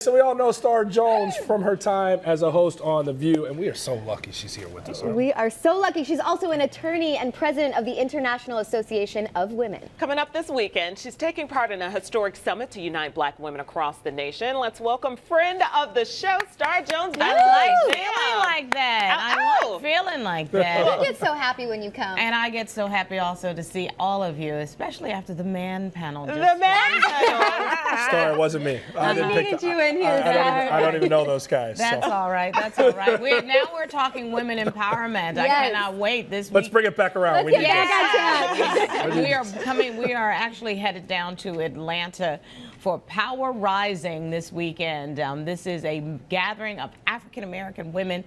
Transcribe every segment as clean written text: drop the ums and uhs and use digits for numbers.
So we all know Star Jones from her time as a host on The View, and we are so lucky she's here with us. We are so lucky. She's also an attorney and president of the International Association of Women. Coming up this weekend, she's taking part in a historic summit to unite black women across the nation. Let's welcome friend of the show, Star Jones. I like feeling like that. I like feeling like that. We get so happy when you come. And I get so happy also to see all of you, especially after the man panel. The man panel. Star, it wasn't me. I didn't pick needed you in here, I don't even know those guys. That's so. all right. That's all right. Now we're talking women empowerment. I Yes. cannot wait this week. Let's bring it back around. Let's get back on track. We are actually headed down to Atlanta for Power Rising this weekend. This is a gathering of African American women.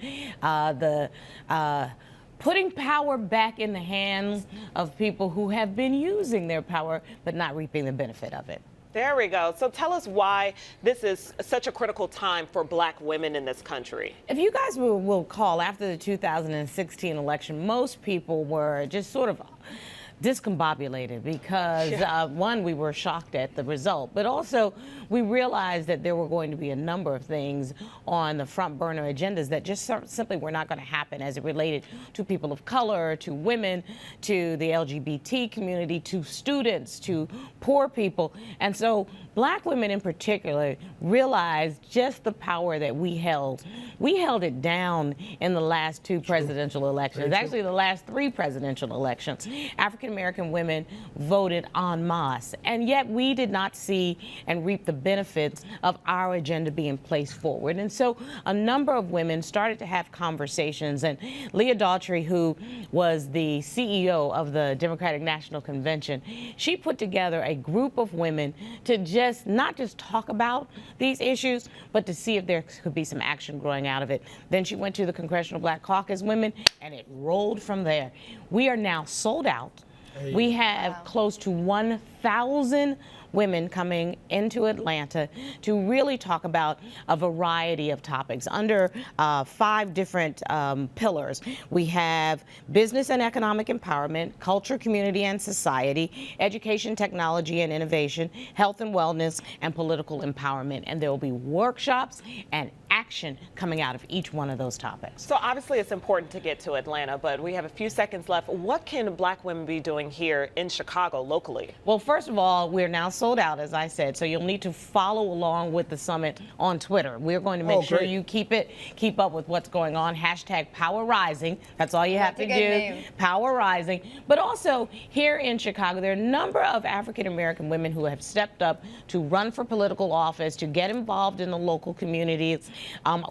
Putting power back in the hands of people who have been using their power but not reaping the benefit of it. There we go. So tell us why this is such a critical time for black women in this country. If you guys will recall, after the 2016 election, most people were just sort of discombobulated because, one, we were shocked at the result, but also we realized that there were going to be a number of things on the front burner agendas that just simply were not going to happen as it related to people of color, to women, to the LGBT community, to students, to poor people. And so black women in particular realized just the power that we held. We held it down in the last two presidential elections, actually the last three presidential elections. African-American women voted en masse, and yet we did not see and reap the benefits of our agenda being placed forward. And so a number of women started to have conversations, and Leah Daughtry, who was the CEO of the Democratic National Convention, she put together a group of women to not just talk about these issues, but to see if there could be some action growing out of it. Then she went to the Congressional Black Caucus Women, and it rolled from there. We are now sold out. We have close to 1,000 women coming into Atlanta to really talk about a variety of topics under 5 different pillars. We have business and economic empowerment, culture, community and society, education, technology and innovation, health and wellness, and political empowerment. And there will be workshops and action coming out of each one of those topics. So obviously it's important to get to Atlanta, but we have a few seconds left. What can black women be doing here in Chicago locally? Well, first of all, we're now sold out, as I said, so you'll need to follow along with the summit on Twitter. We're going to make sure you keep up with what's going on. Hashtag Power Rising. That's all you have to do. Name. Power Rising. But also here in Chicago, there are a number of African American women who have stepped up to run for political office, to get involved in the local communities.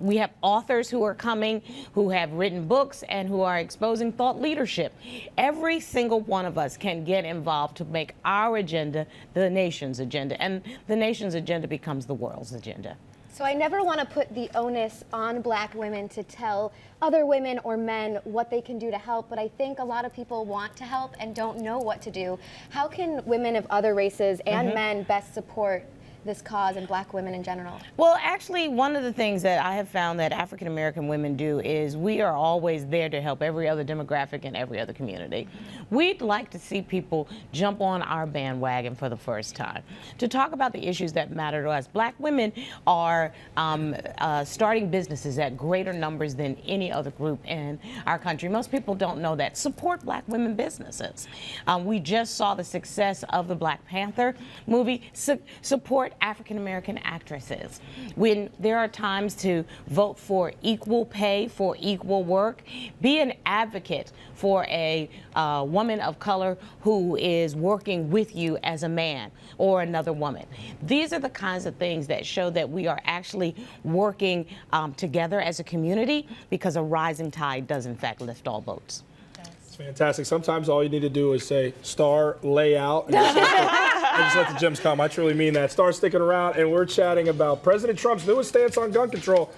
We have authors who are coming, who have written books and who are exposing thought leadership. Every single one of us can get involved to make our agenda the nation's agenda, and the nation's agenda becomes the world's agenda. So I never want to put the onus on black women to tell other women or men what they can do to help, but I think a lot of people want to help and don't know what to do. How can women of other races and men best support this cause and black women in general? Well, actually, one of the things that I have found that African American women do is we are always there to help every other demographic and every other community. We'd like to see people jump on our bandwagon for the first time to talk about the issues that matter to us. Black women are starting businesses at greater numbers than any other group in our country. Most people don't know that. Support black women businesses. We just saw the success of the Black Panther movie. Support African American actresses. When there are times to vote for equal pay for equal work, be an advocate for a woman of color who is working with you as a man or another woman. These are the kinds of things that show that we are actually working together as a community, because a rising tide does in fact lift all boats. It's fantastic. Sometimes all you need to do is say, Star, lay out, and just let the gems come. I truly mean that. Star's sticking around, and we're chatting about President Trump's newest stance on gun control.